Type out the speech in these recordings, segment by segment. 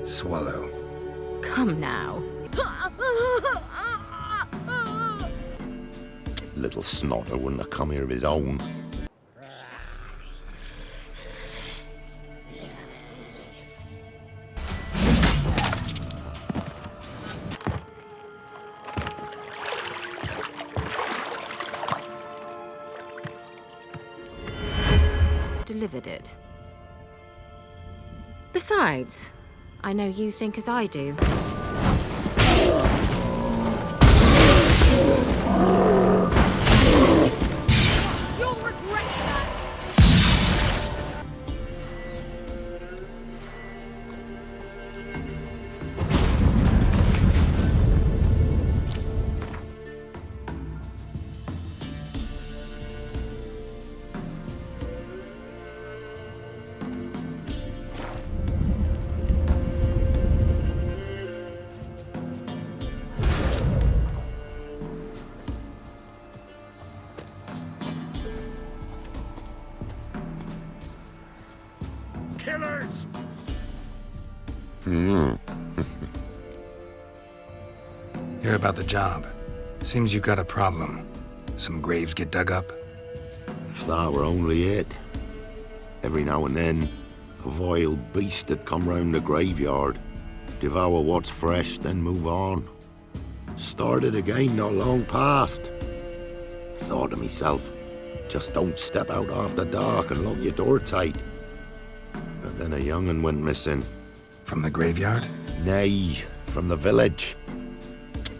Swallow. Come now. Little snotter wouldn't have come here of his own. Delivered it. Besides, I know you think as I do. You'll regret that! Killers! Hear about the job. Seems you got a problem. Some graves get dug up. If that were only it. Every now and then, a vile beast would come round the graveyard, devour what's fresh, then move on. Started again not long past. Thought to myself, just don't step out after dark and lock your door tight. But then a young'un went missing. From the graveyard? Nay, from the village.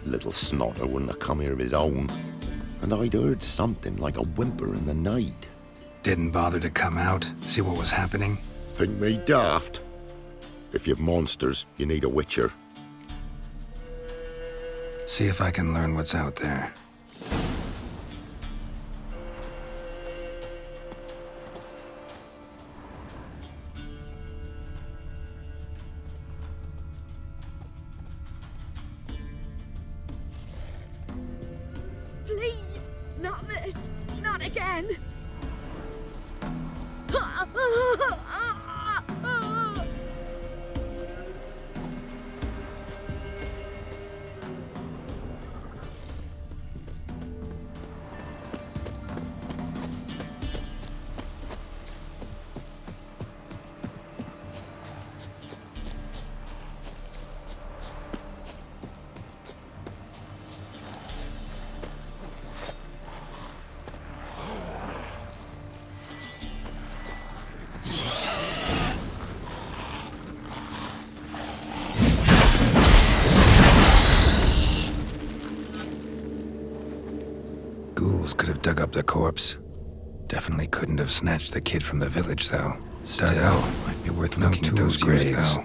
Little snotter wouldn't have come here of his own. And I'd heard something like a whimper in the night. Didn't bother to come out, see what was happening? Think me daft? If you've monsters, you need a witcher. See if I can learn what's out there. Please! Not this! Not again! Ghouls could have dug up the corpse. Definitely couldn't have snatched the kid from the village, though. Still, might be worth looking at those graves.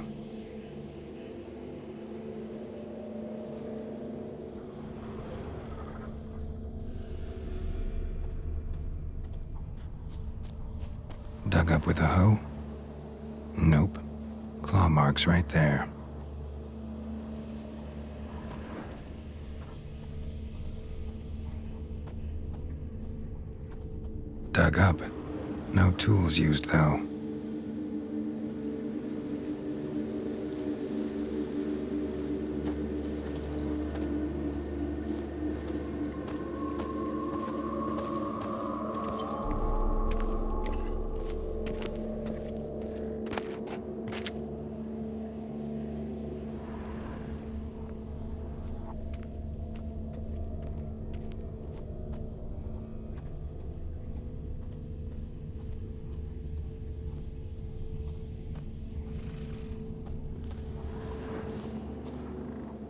Dug up with a hoe? Nope. Claw marks right there. Dug up. No tools used, though.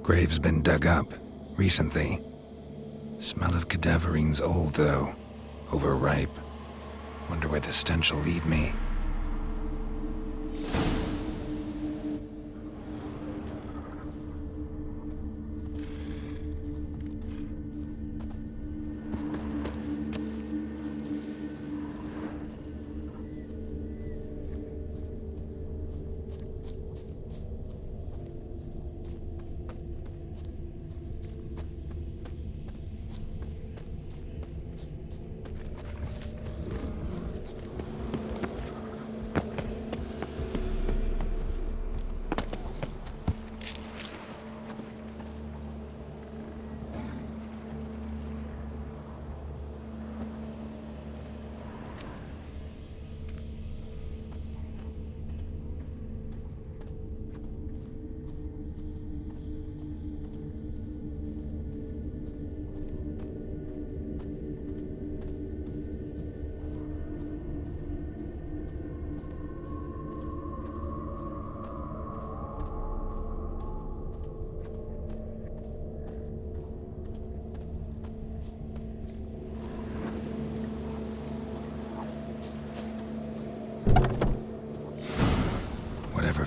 Grave's been dug up, recently. Smell of cadaverine's old, though. Overripe. Wonder where the stench will lead me.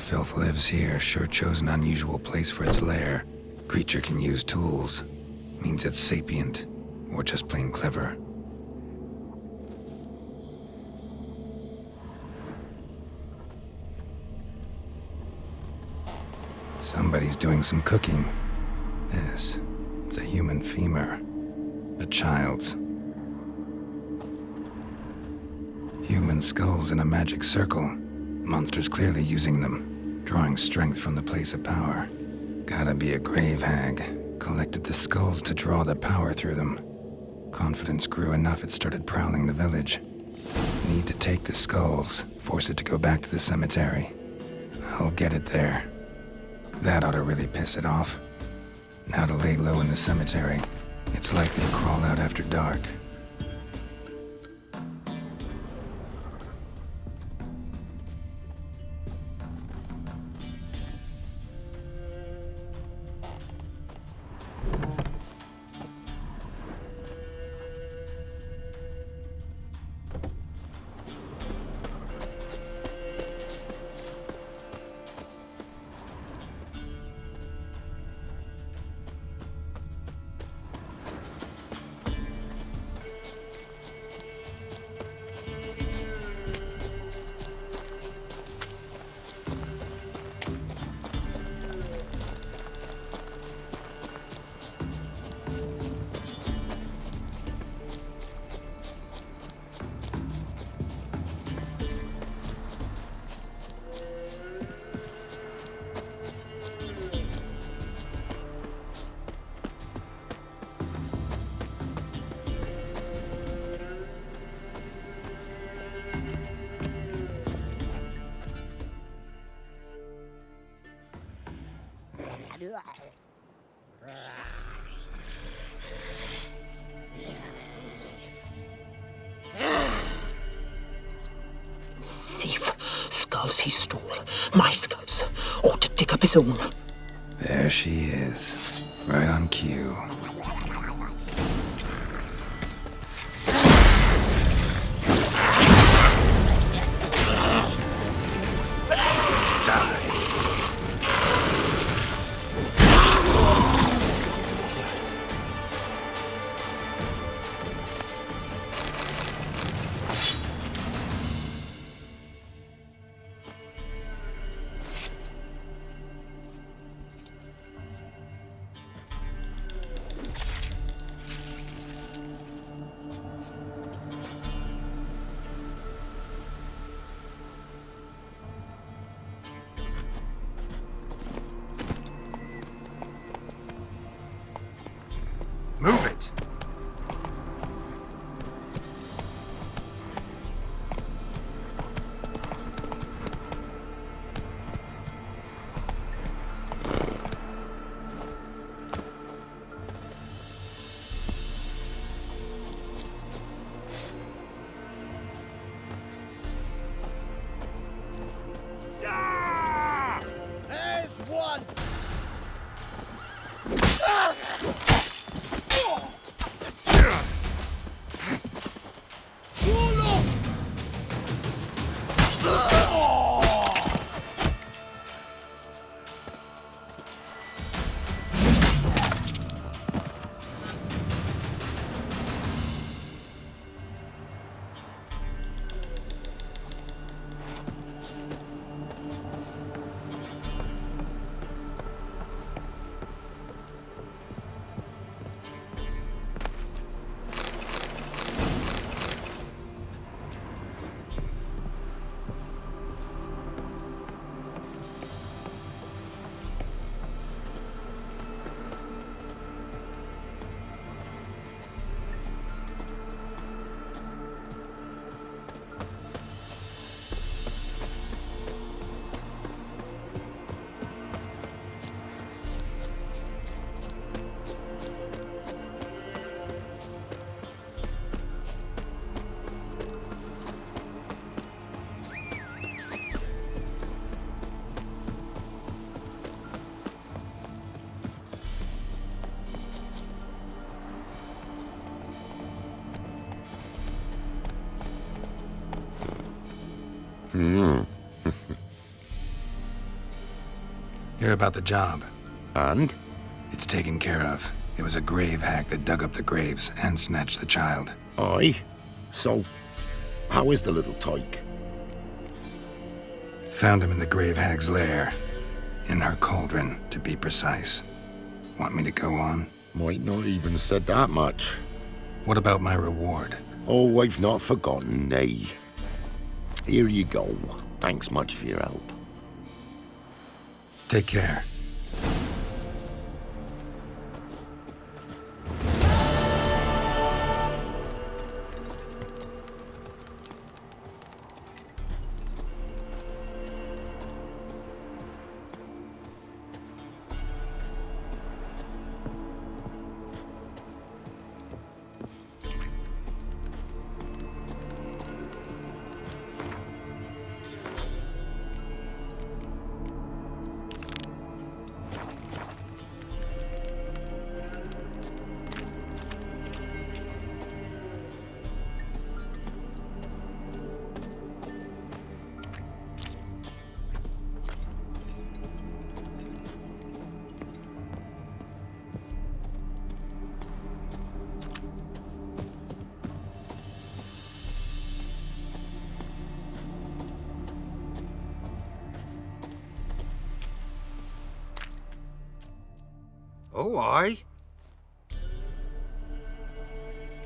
filth lives here sure chose an unusual place for its lair. Creature can use tools. Means it's sapient, or just plain clever. Somebody's doing some cooking. This, it's a human femur. A child's. Human skulls in a magic circle. Monsters clearly using them, drawing strength from the place of power. Gotta be a grave hag. Collected the skulls to draw the power through them. Confidence grew enough it started prowling the village. Need to take the skulls, force it to go back to the cemetery. I'll get it there. That ought to really piss it off. Now to lay low in the cemetery. It's likely to crawl out after dark. Thief. Skulls he stole. My skulls. Ought to dig up his own. There she is. Right on cue. Move it! There's one! Hear about the job. And? It's taken care of. It was a grave hag that dug up the graves and snatched the child. Aye. So, how is the little tyke? Found him in the grave hag's lair. In her cauldron, to be precise. Want me to go on? Might not even said that much. What about my reward? Oh, I've not forgotten, nay. Here you go. Thanks much for your help. Take care. Oh, aye.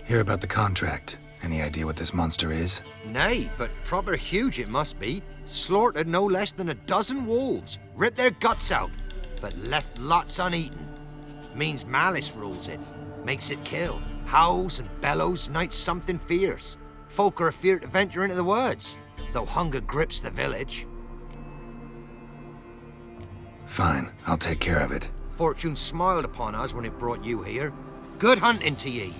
Hear about the contract. Any idea what this monster is? Nay, but proper huge it must be. Slaughtered no less than a dozen wolves. Ripped their guts out, but left lots uneaten. Means malice rules it. Makes it kill. Howls and bellows, nights something fierce. Folk are afeard to venture into the woods, though hunger grips the village. Fine, I'll take care of it. Fortune smiled upon us when it brought you here. Good hunting to ye.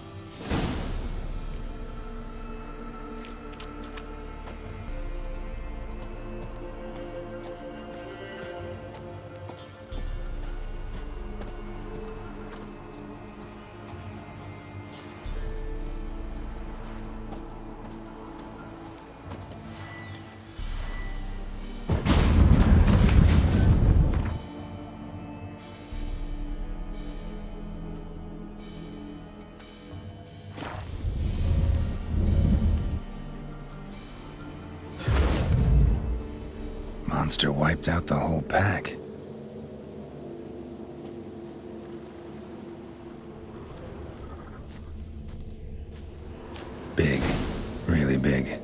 Monster wiped out the whole pack. Big. Really big.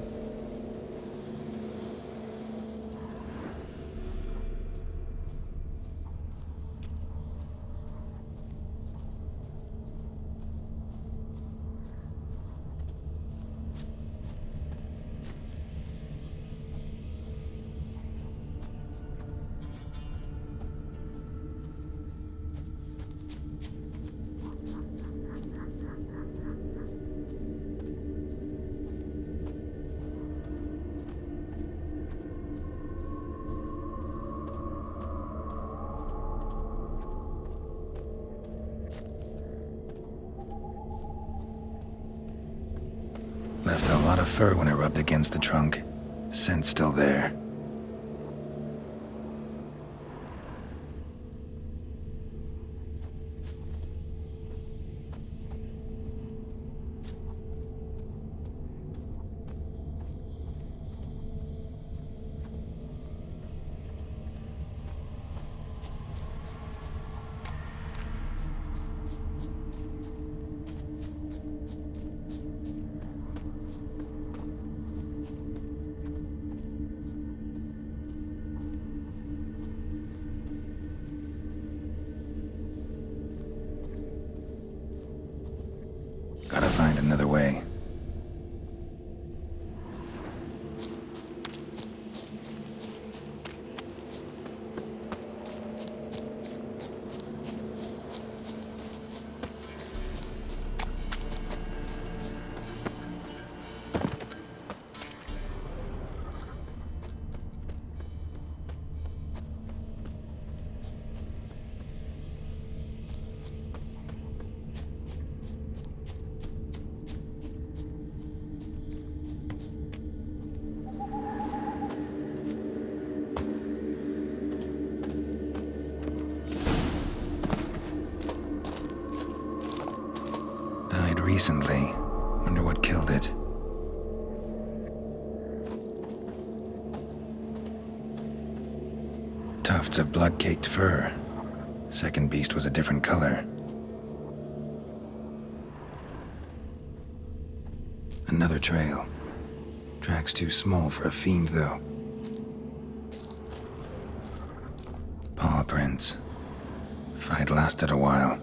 Left a lot of fur when it rubbed against the trunk. Scent's still there. Gotta find another way. recently. Wonder what killed it. Tufts of blood-caked fur. Second beast was a different color. Another trail. Track's too small for a fiend, though. Paw prints. Fight lasted a while.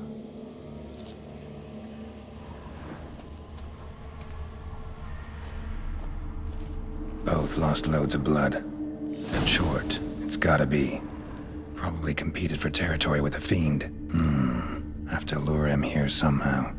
Both lost loads of blood. But short, it's gotta be. Probably competed for territory with a fiend. Have to lure him here somehow.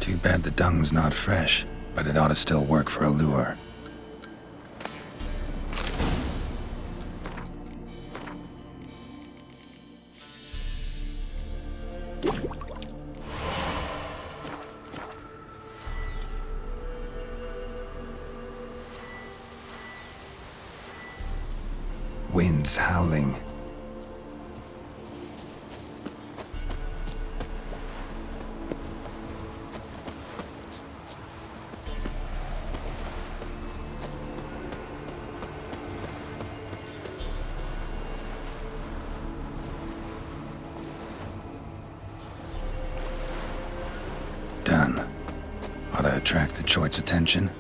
Too bad the dung's not fresh, but it ought to still work for a lure. Wind's howling. Done. Ought to attract the choit's attention.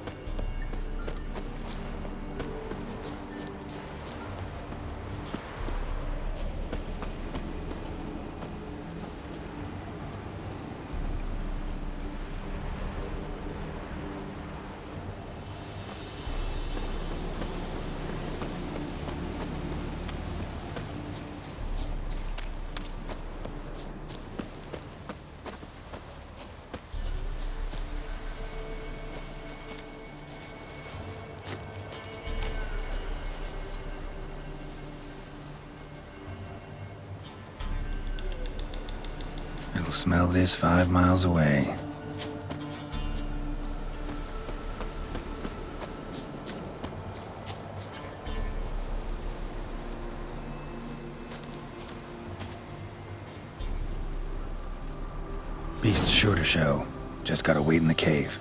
It'll smell this 5 miles away. Beast's sure to show. Just gotta wait in the cave.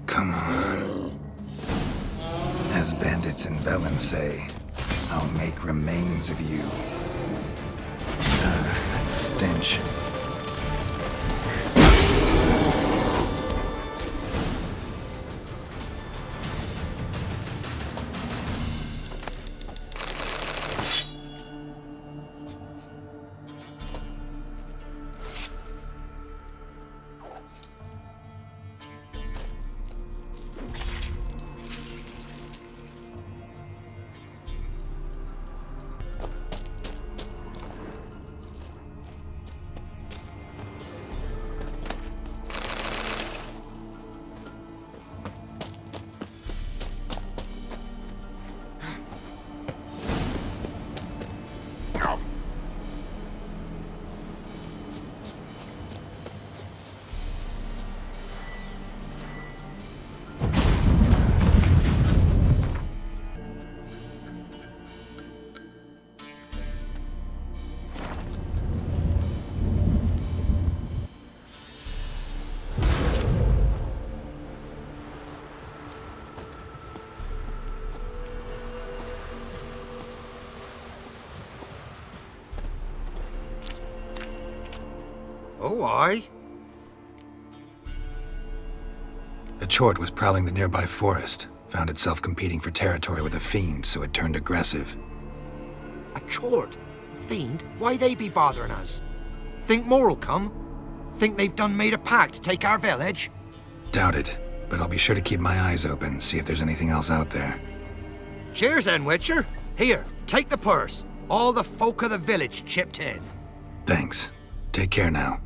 Come on. As bandits in Velen say, I'll make remains of you. That stench. Oh, aye. A chort was prowling the nearby forest. Found itself competing for territory with a fiend, so it turned aggressive. A chort? fiend, why they be bothering us? Think more'll come? Think they've done made a pact to take our village? Doubt it, but I'll be sure to keep my eyes open, see if there's anything else out there. Cheers then, Witcher. Here, take the purse. All the folk of the village chipped in. Thanks. Take care now.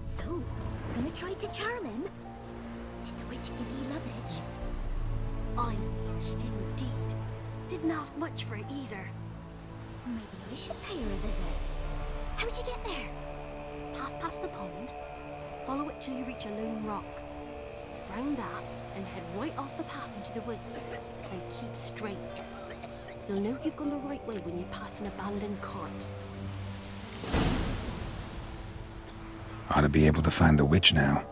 So, gonna try to charm him? Did the witch give ye luggage? Aye, she did indeed. Didn't ask much for it either. Maybe we should pay her a visit. How'd you get there? Path past the pond, follow it till you reach a lone rock. Round that, and head right off the path into the woods. And keep straight. You'll know you've gone the right way when you pass an abandoned cart. Ought to be able to find the witch now.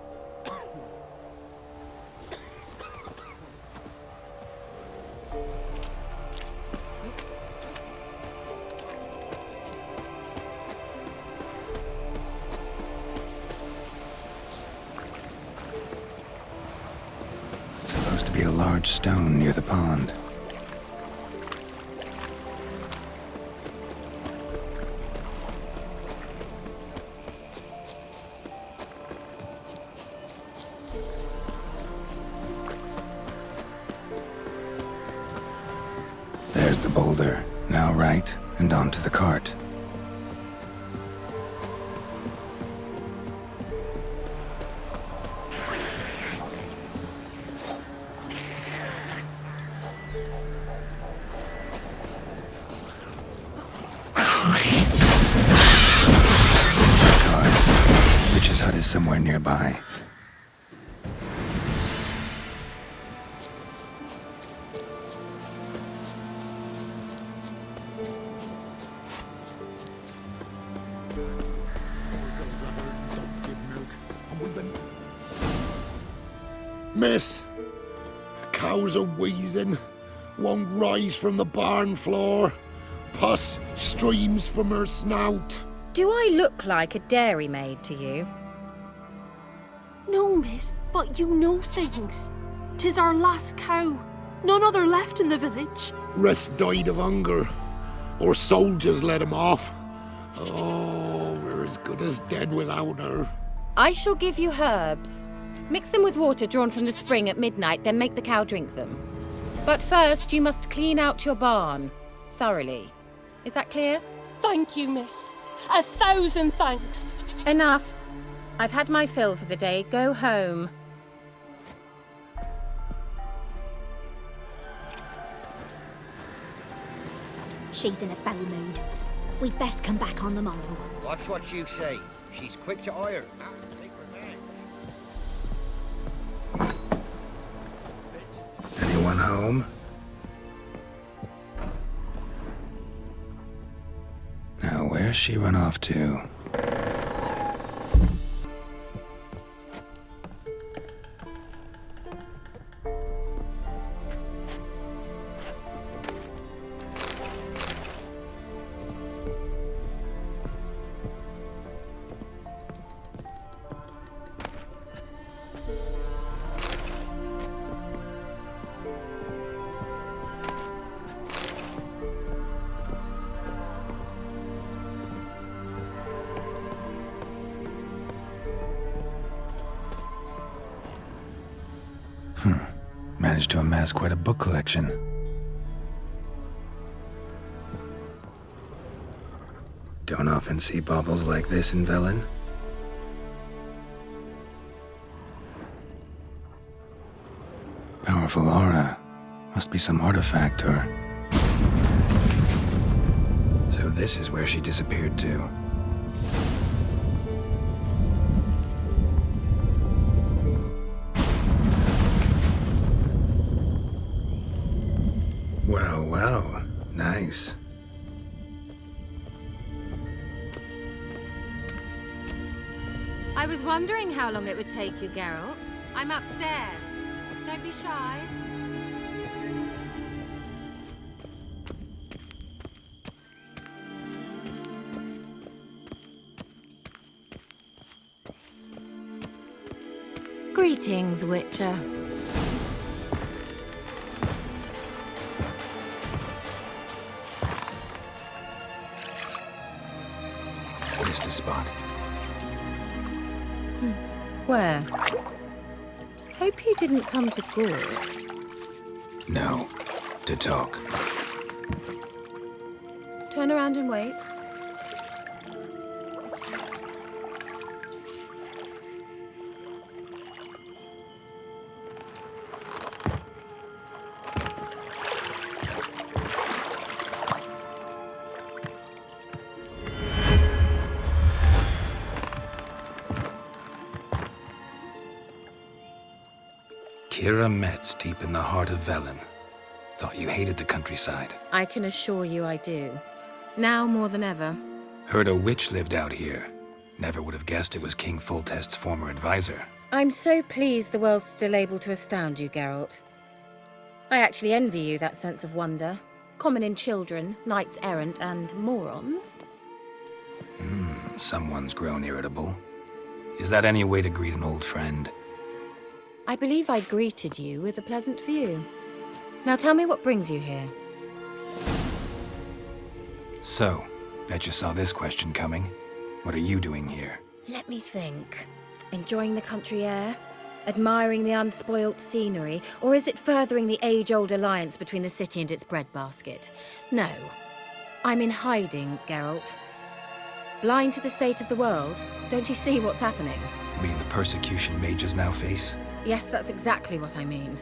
Supposed to be a large stone near the pond. There's the boulder. Now right, and onto the cart. Witch's hut is somewhere nearby. Miss, cows are wheezing, won't rise from the barn floor. Pus streams from her snout. Do I look like a dairymaid to you? No, miss, but you know things. 'Tis our last cow. None other left in the village. Rest died of hunger, or soldiers let him off. Oh, we're as good as dead without her. I shall give you herbs. Mix them with water drawn from the spring at midnight, then make the cow drink them. But first, you must clean out your barn thoroughly. Is that clear? Thank you, miss. 1,000 thanks. Enough. I've had my fill for the day. Go home. She's in a foul mood. We'd best come back on the morrow. Watch what you say. She's quick to ire. Anyone home? Now, where's she run off to? Managed to amass quite a book collection. Don't often see baubles like this in Velen. Powerful aura. Must be some artifact or... So this is where she disappeared to. Well, well. Nice. I was wondering how long it would take you, Geralt. I'm upstairs. Don't be shy. Greetings, Witcher. Missed a spot. Where? Hope you didn't come to Gaul. No. To talk. Turn around and wait. Kira Metz, deep in the heart of Velen. Thought you hated the countryside. I can assure you I do. Now more than ever. Heard a witch lived out here. Never would have guessed it was King Foltest's former advisor. I'm so pleased the world's still able to astound you, Geralt. I actually envy you that sense of wonder. Common in children, knights errant, and morons. Someone's grown irritable. Is that any way to greet an old friend? I believe I greeted you with a pleasant view. Now tell me what brings you here. So, bet you saw this question coming. What are you doing here? Let me think. Enjoying the country air? Admiring the unspoilt scenery? Or is it furthering the age-old alliance between the city and its breadbasket? No. I'm in hiding, Geralt. Blind to the state of the world? Don't you see what's happening? Mean the persecution mages now face? Yes, that's exactly what I mean.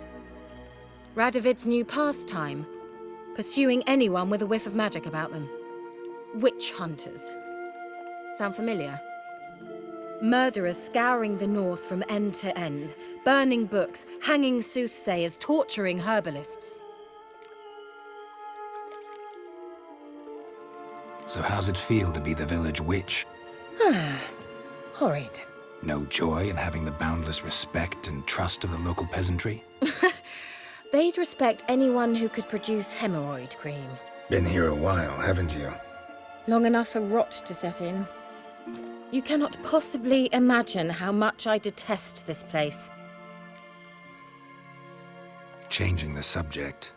Radovid's new pastime. Pursuing anyone with a whiff of magic about them. Witch hunters. Sound familiar? Murderers scouring the north from end to end. Burning books, hanging soothsayers, torturing herbalists. So how's it feel to be the village witch? Horrid. No joy in having the boundless respect and trust of the local peasantry? They'd respect anyone who could produce hemorrhoid cream. Been here a while, haven't you? Long enough for rot to set in. You cannot possibly imagine how much I detest this place. Changing the subject.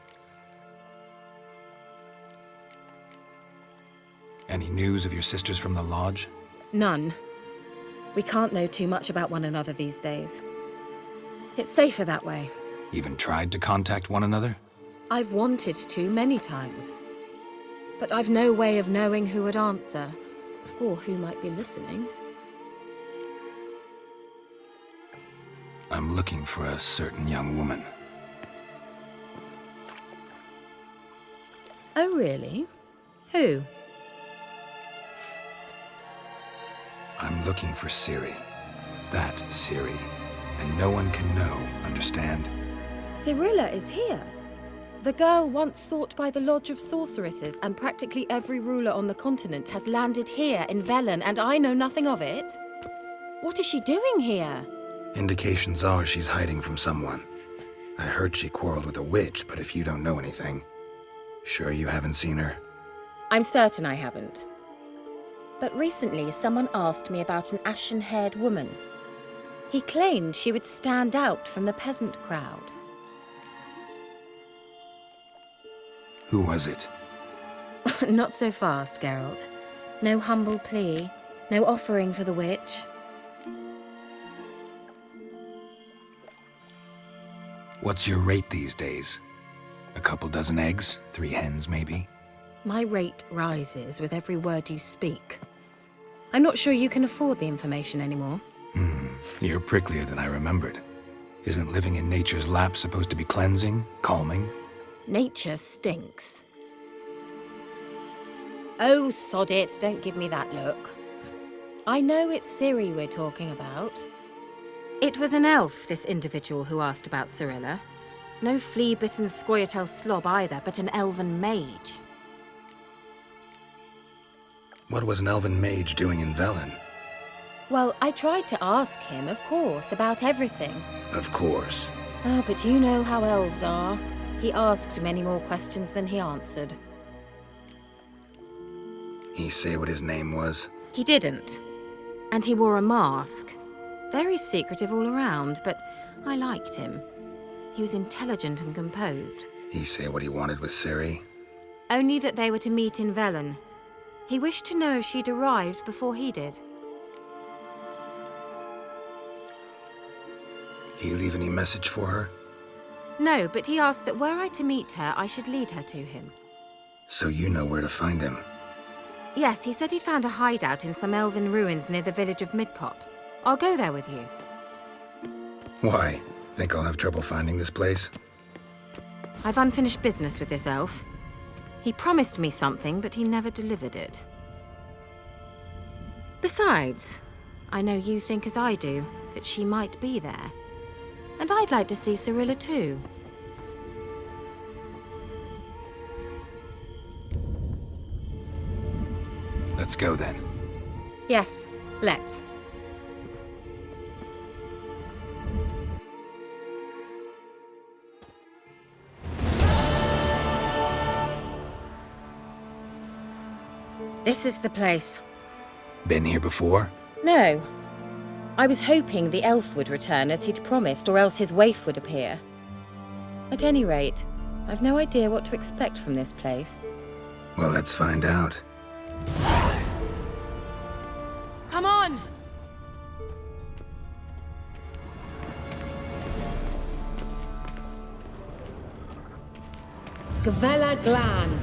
Any news of your sisters from the lodge? None. We can't know too much about one another these days. It's safer that way. Even tried to contact one another? I've wanted to many times. But I've no way of knowing who would answer, or who might be listening. I'm looking for a certain young woman. Oh, really? Who? I'm looking for Ciri. That Ciri. And no one can know, understand? Cirilla is here. The girl once sought by the Lodge of Sorceresses, and practically every ruler on the continent has landed here in Velen, and I know nothing of it. What is she doing here? Indications are she's hiding from someone. I heard she quarreled with a witch, but if you don't know anything, sure you haven't seen her? I'm certain I haven't. But recently, someone asked me about an ashen-haired woman. He claimed she would stand out from the peasant crowd. Who was it? Not so fast, Geralt. No humble plea, no offering for the witch. What's your rate these days? A couple dozen eggs? 3 hens, maybe? My rate rises with every word you speak. I'm not sure you can afford the information anymore. You're pricklier than I remembered. Isn't living in nature's lap supposed to be cleansing, calming? Nature stinks. Oh, sod it, don't give me that look. I know it's Ciri we're talking about. It was an elf, this individual who asked about Cirilla. No flea-bitten Scoia'tael slob either, but an elven mage. What was an elven mage doing in Velen? Well, I tried to ask him, of course, about everything. Of course. Ah, but you know how elves are. He asked many more questions than he answered. He say what his name was? He didn't. And he wore a mask. Very secretive all around, but I liked him. He was intelligent and composed. He say what he wanted with Ciri? Only that they were to meet in Velen. He wished to know if she'd arrived before he did. He leave any message for her? No, but he asked that were I to meet her, I should lead her to him. So you know where to find him? Yes, he said he found a hideout in some elven ruins near the village of Midcopse. I'll go there with you. Why? Think I'll have trouble finding this place? I've unfinished business with this elf. He promised me something, but he never delivered it. Besides, I know you think as I do, that she might be there. And I'd like to see Cirilla too. Let's go then. Yes, let's. This is the place. Been here before? No. I was hoping the elf would return as he'd promised, or else his waif would appear. At any rate, I've no idea what to expect from this place. Well, let's find out. Come on! Gavella Glan.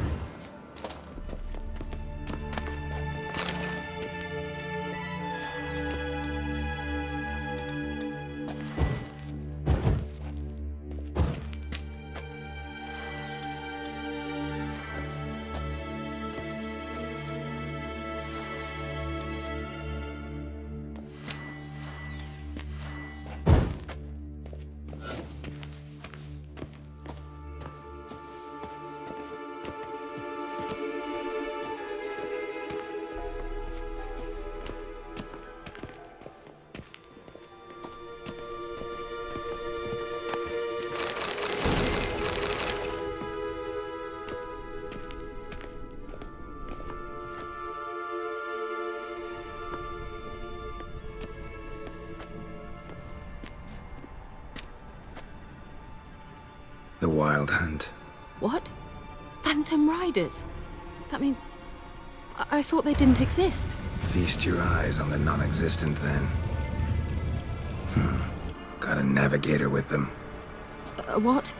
The Wild Hunt. What? Phantom Riders? That means... I thought they didn't exist. Feast your eyes on the non-existent then. Got a navigator with them. What?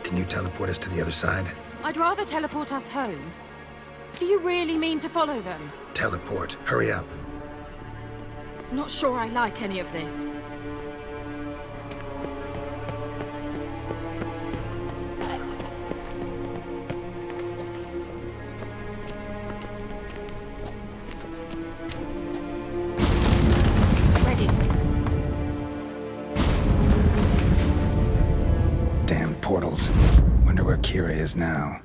Can you teleport us to the other side? I'd rather teleport us home. Do you really mean to follow them? Teleport. Hurry up. Not sure I like any of this. Ready. Damn portals. Wonder where Kira is now.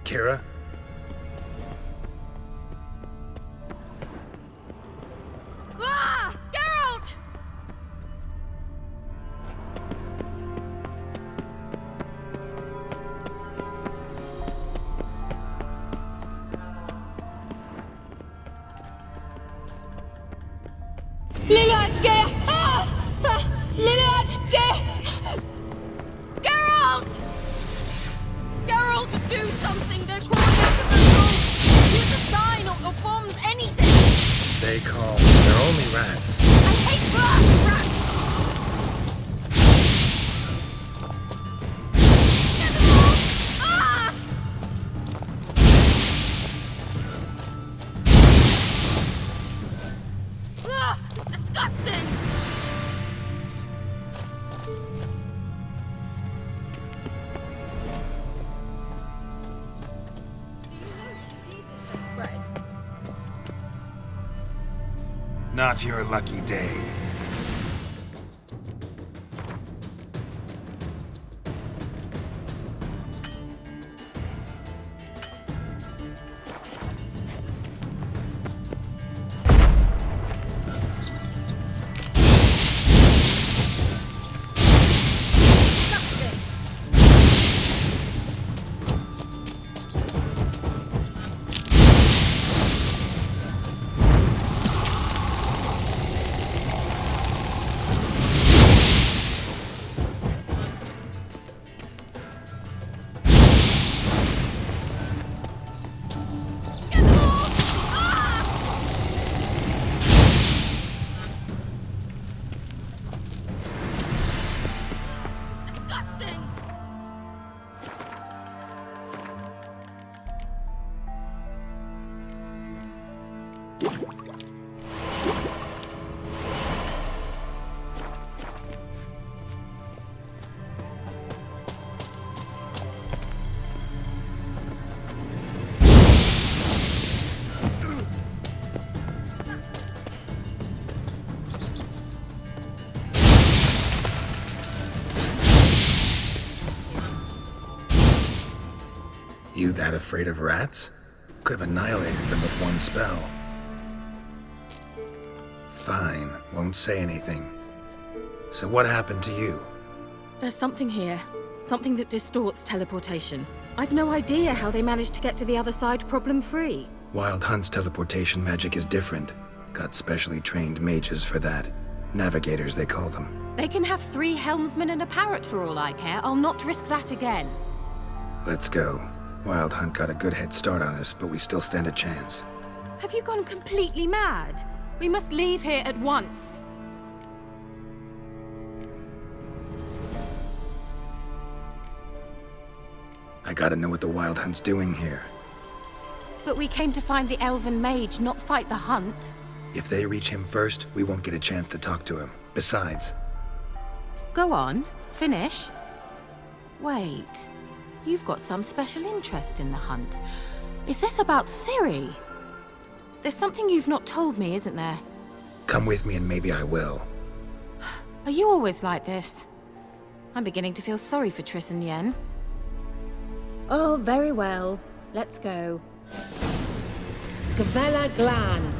Kira? Ah! Geralt! Lillian, get! Lillian, get! Geralt! Geralt, do something! They're crawling out of the tunnel! Use a sign or bombs, anything! Stay calm. They're only rats. I hate rats! Get them off! Ah! Ugh, it's disgusting! Bread. Not your lucky day. Disgusting! You that afraid of rats? Could have annihilated them with one spell. Fine, won't say anything. So what happened to you? There's something here. Something that distorts teleportation. I've no idea how they managed to get to the other side problem-free. Wild Hunt's teleportation magic is different. Got specially trained mages for that. Navigators, they call them. They can have 3 helmsmen and a parrot for all I care. I'll not risk that again. Let's go. Wild Hunt got a good head start on us, but we still stand a chance. Have you gone completely mad? We must leave here at once. I gotta know what the Wild Hunt's doing here. But we came to find the elven mage, not fight the hunt. If they reach him first, we won't get a chance to talk to him. Besides, Go on, finish. Wait, you've got some special interest in the hunt. Is this about Ciri? There's something you've not told me, isn't there? come with me and maybe I will. Are you always like this? I'm beginning to feel sorry for Triss and Yen. Oh, very well. Let's go. Gavella Glan.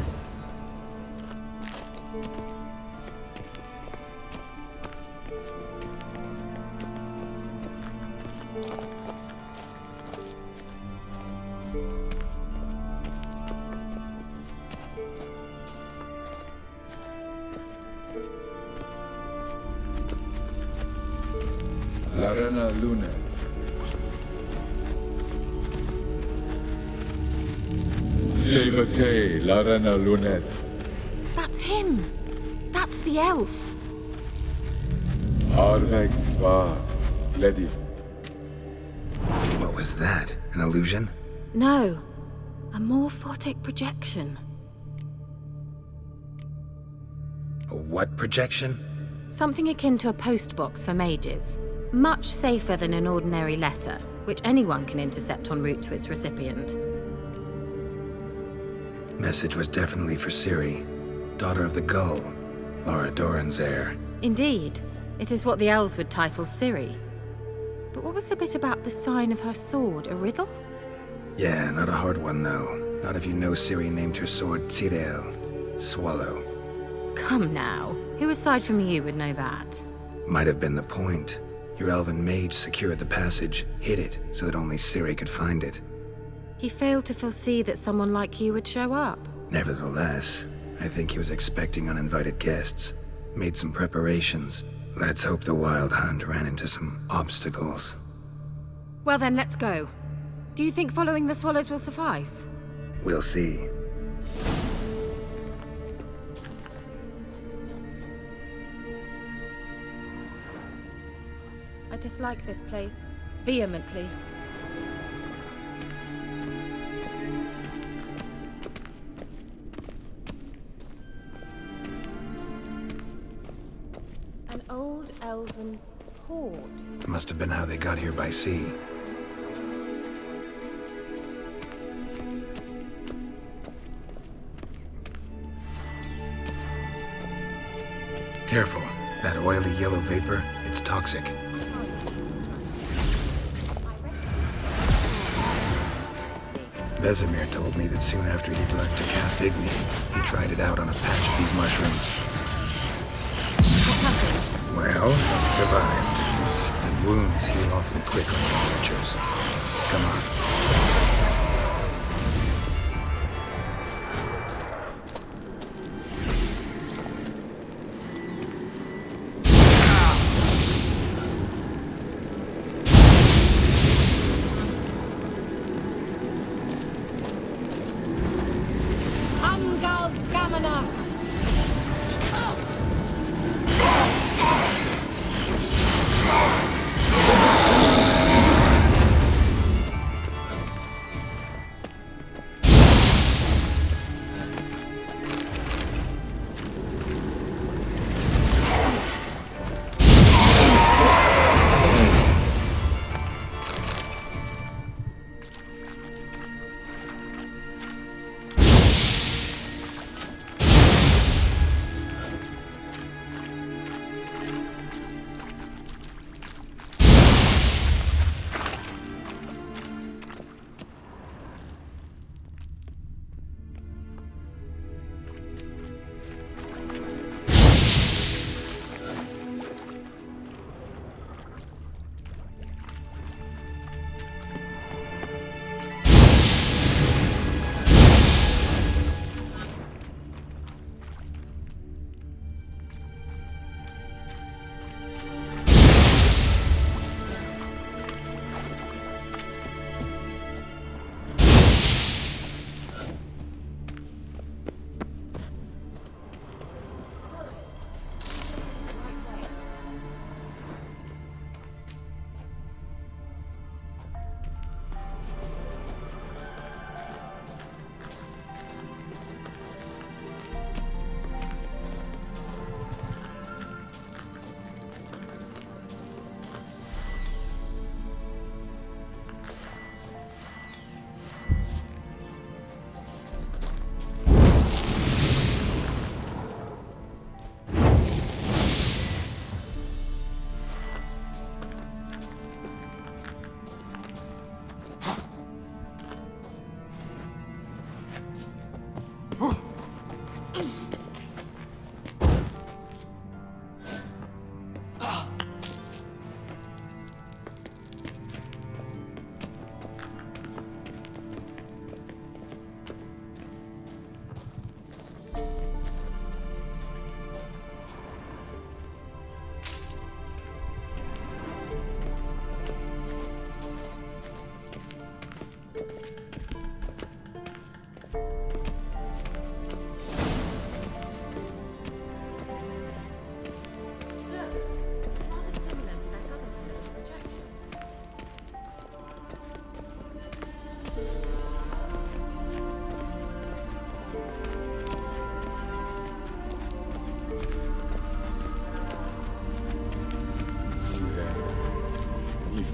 Larena Luna. Levate, Larena Lunet. That's him. That's the elf. Arvek va, Ledi. What was that? An illusion? No, a morphotic projection. A what projection? Something akin to a postbox for mages. Much safer than an ordinary letter, which anyone can intercept en route to its recipient. Message was definitely for Ciri, daughter of the Gull, Lara Doran's heir. Indeed, it is what the elves would title Ciri. But what was the bit about the sign of her sword, a riddle? Yeah, not a hard one, no. Not if you know Ciri named her sword Tirel. Swallow. Come now. Who aside from you would know that? Might have been the point. Your elven mage secured the passage, hid it, so that only Ciri could find it. He failed to foresee that someone like you would show up. Nevertheless, I think he was expecting uninvited guests. Made some preparations. Let's hope the Wild Hunt ran into some obstacles. Well then, let's go. Do you think following the swallows will suffice? We'll see. I dislike this place. Vehemently. An old elven port. Must have been how they got here by sea. Careful. That oily yellow vapor, it's toxic. Vesemir told me that soon after he'd learned to cast Igni, he tried it out on a patch of these mushrooms. What's happening? Well, he survived. And wounds heal awfully quick on temperatures. Come on.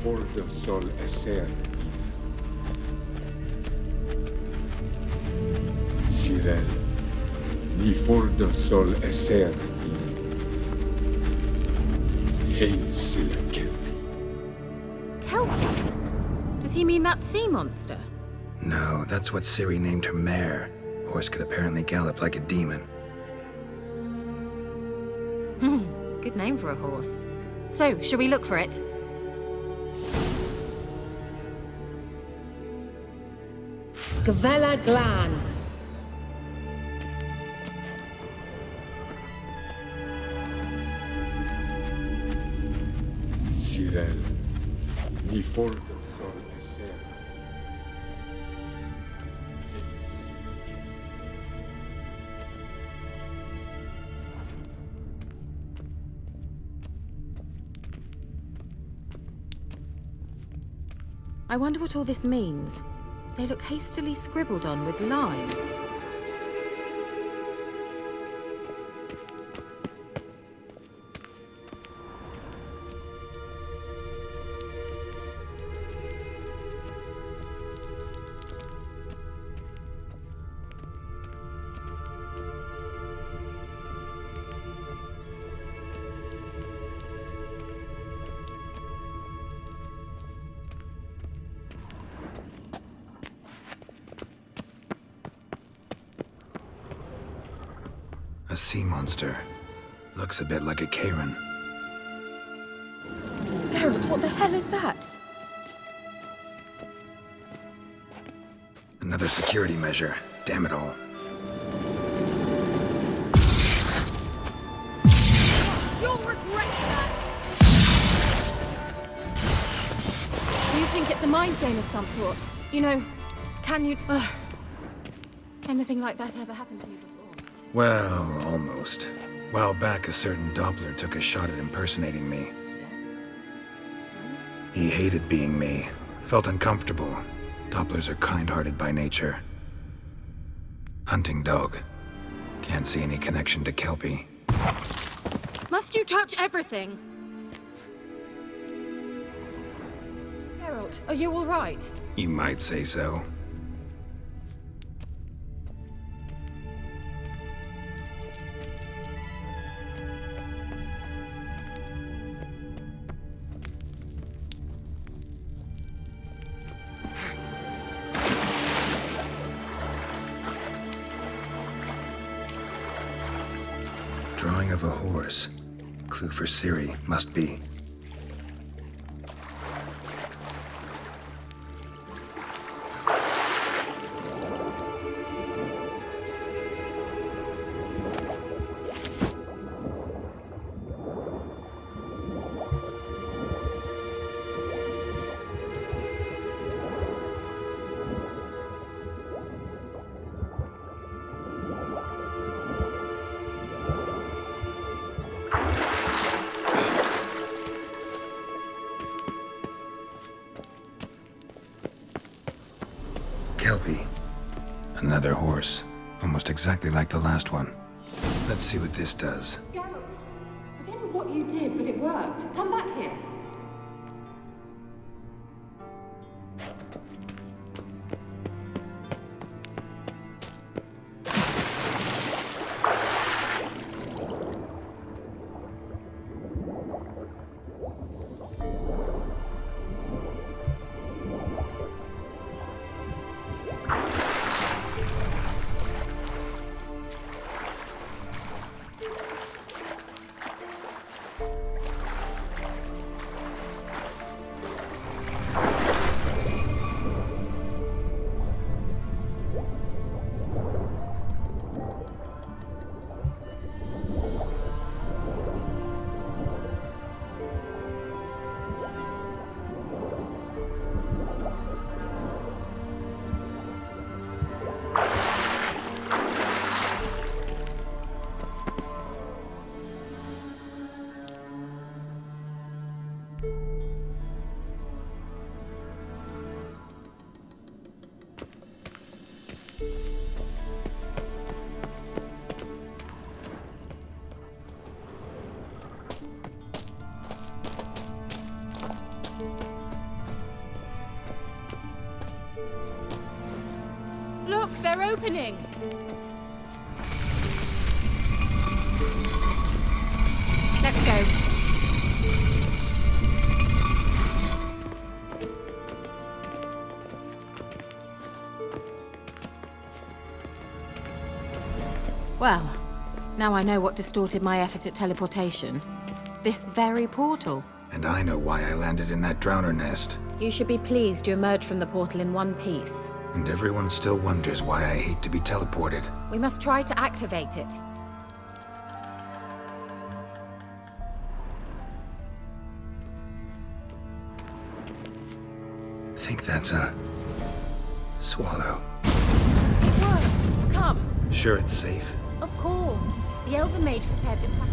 For the sol eser. Cyril, ni for the sol eser. Hail Silla Kelpie. Kelpie? Does he mean that sea monster? No, that's what Ciri named her mare. Horse could apparently gallop like a demon. Good name for a horse. So, shall we look for it? Gavella Glan. Cyril, ni fordo sol esser. I wonder what all this means. They look hastily scribbled on with lime. A sea monster. Looks a bit like a Karen. Geralt, what the hell is that? Another security measure. Damn it all. You'll regret that! Do you think it's a mind game of some sort? You know, can you... anything like that ever happened to you before? Well, almost. While back, a certain Doppler took a shot at impersonating me. Yes. He hated being me. Felt uncomfortable. Dopplers are kind-hearted by nature. Hunting dog. Can't see any connection to Kelpie. Must you touch everything? Geralt, are you all right? You might say so. Drawing of a horse. Clue for Ciri, must be. Kelpie. Another horse. Almost exactly like the last one. Let's see what this does. Geralt, I don't know what you did, but it worked. Come back here. Look, they're opening! Let's go. Well, now I know what distorted my effort at teleportation. This very portal. And I know why I landed in that drowner nest. You should be pleased you emerged from the portal in one piece. And everyone still wonders why I hate to be teleported. We must try to activate it. I think that's a... swallow. It worked! Come! Sure it's safe? Of course. The Elven Mage prepared this pack.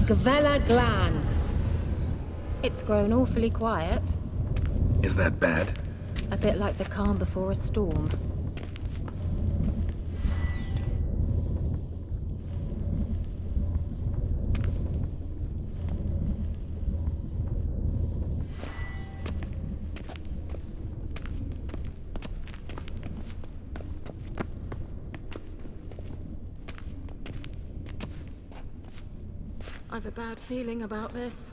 Gavella Glan. It's grown awfully quiet. Is that bad? A bit like the calm before a storm. I've a bad feeling about this.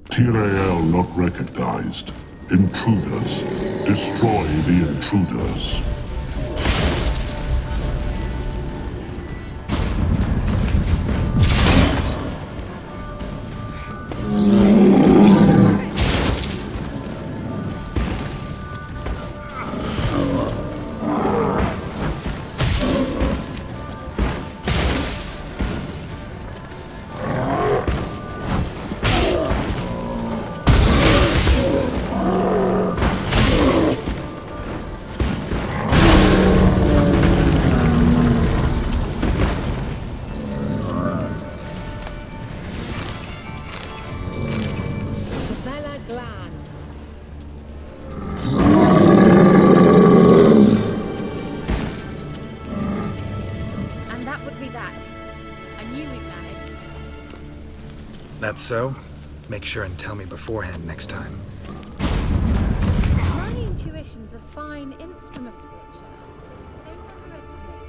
Tyrael not recognized. Intruders. Destroy the intruders. That's so? Make sure and tell me beforehand next time. My intuition's a fine instrument, Witcher. Don't underestimate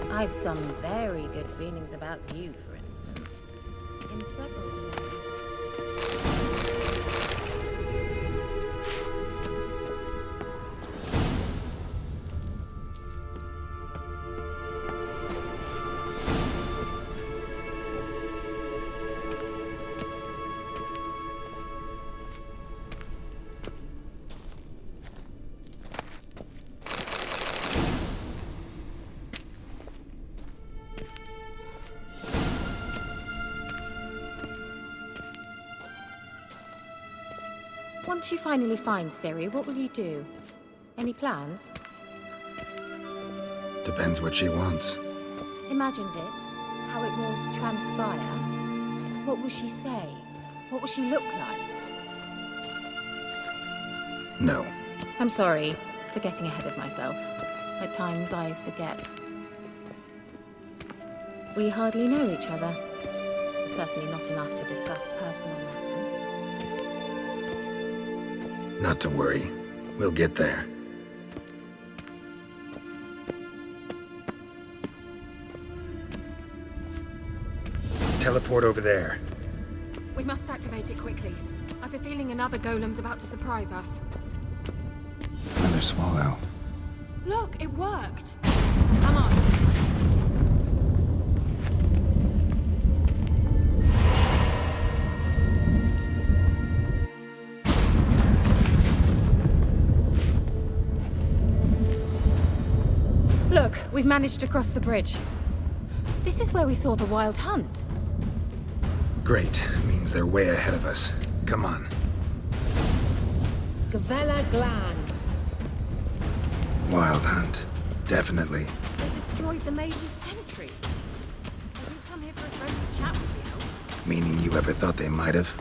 it. I've some very good feelings about you, for instance. In several domains. Once you finally find Ciri, what will you do? Any plans? Depends what she wants. Imagined it, how it will transpire. What will she say? What will she look like? No. I'm sorry for getting ahead of myself. At times I forget. We hardly know each other. Certainly not enough to discuss personal matters. Not to worry. We'll get there. Teleport over there. We must activate it quickly. I've a feeling another golem's about to surprise us. Another swallow. Look, it worked! Come on. Look, we've managed to cross the bridge. This is where we saw the Wild Hunt. Great. Means they're way ahead of us. Come on. Gavella Glan. Wild Hunt. Definitely. They destroyed the Mage's sentry. They didn't come here for a friendly chat with you. Meaning you ever thought they might have?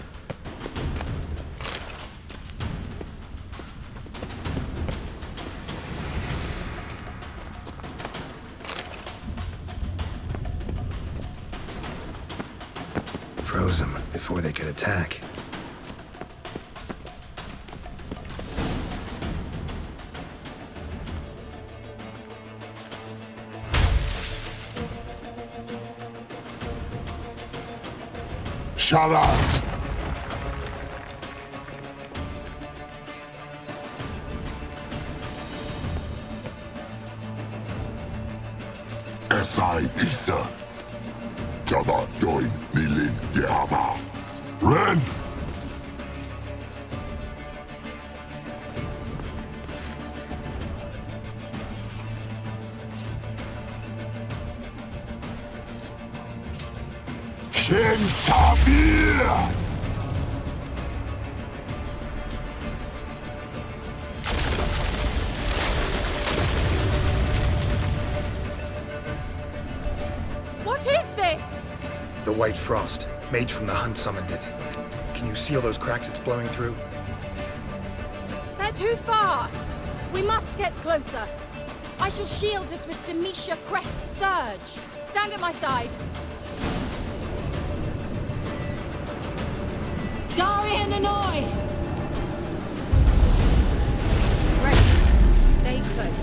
Froze them before they could attack. Shut up! Sai Isa. Java join Nilin Yama. Ren! Shen Tabir! What is this? The White Frost. Mage from the Hunt summoned it. Can you see all those cracks it's blowing through? They're too far. We must get closer. I shall shield us with Demetia Crest Surge. Stand at my side. Darian Annoy! Great. Stay close.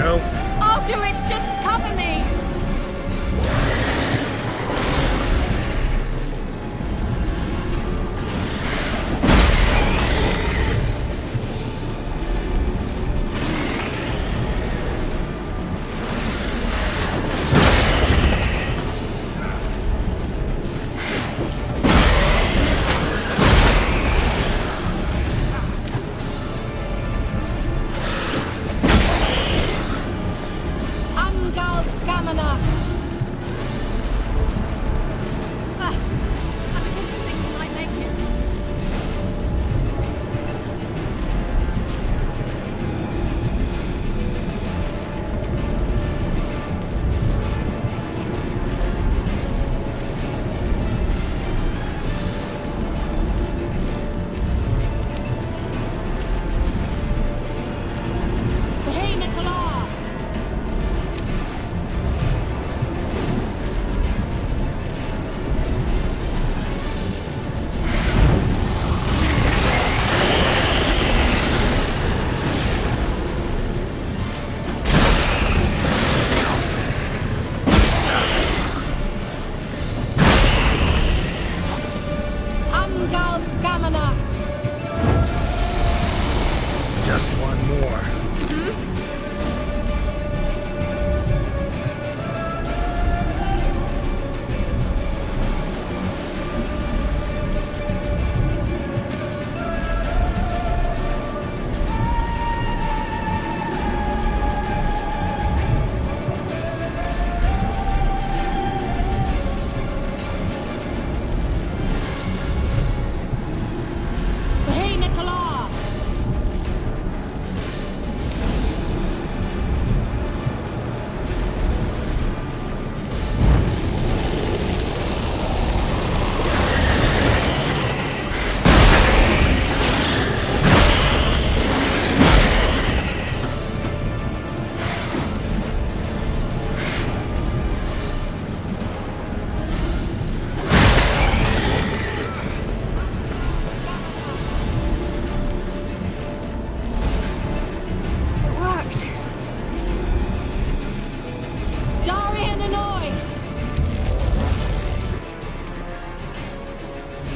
I'll do it! Just cover me! Just one more.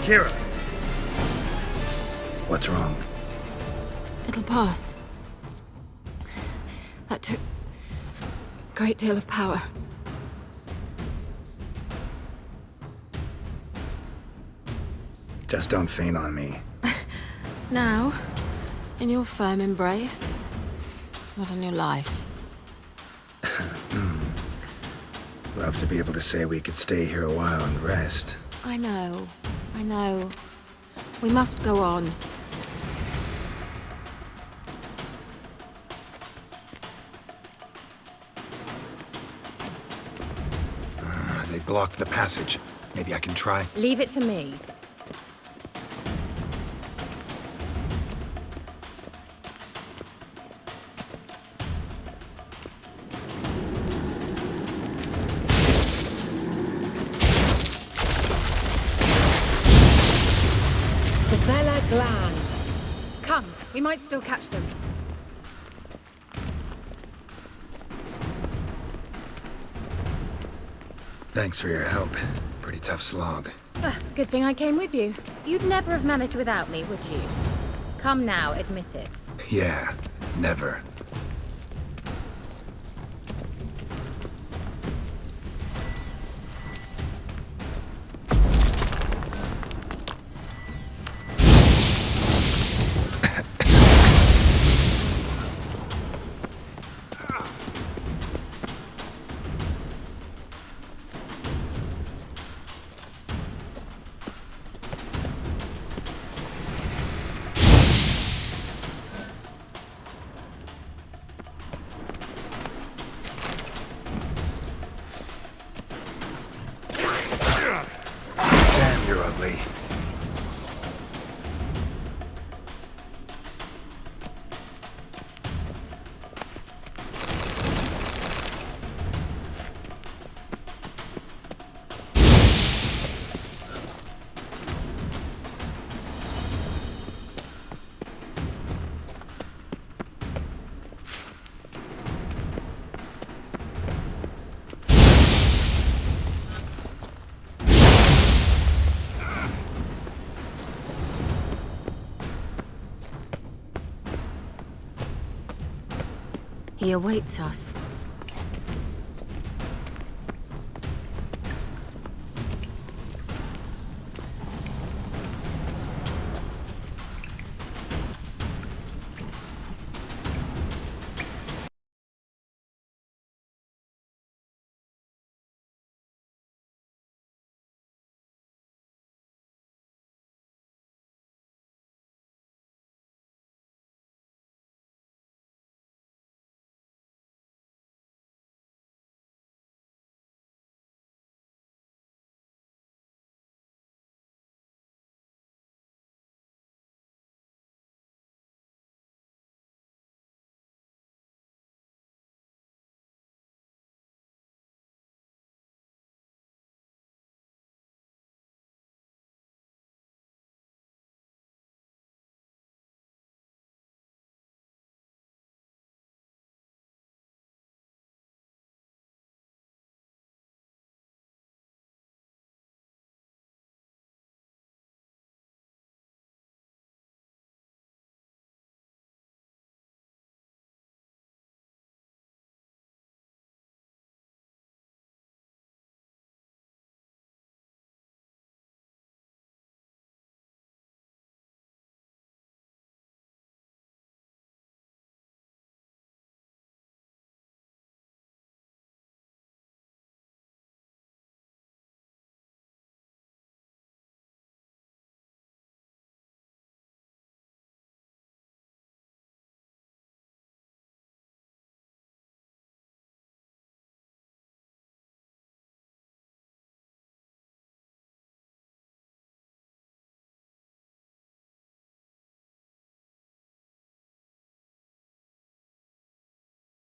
Kira! What's wrong? It'll pass. That took a great deal of power. Just don't faint on me. Now, in your firm embrace, not in your life. Love to be able to say we could stay here a while and rest. I know. We must go on. They blocked the passage. Maybe I can try. Leave it to me. We might still catch them. Thanks for your help. Pretty tough slog. Good thing I came with you. You'd never have managed without me, would you? Come now, admit it. Yeah, never. Damn, you're ugly. He awaits us.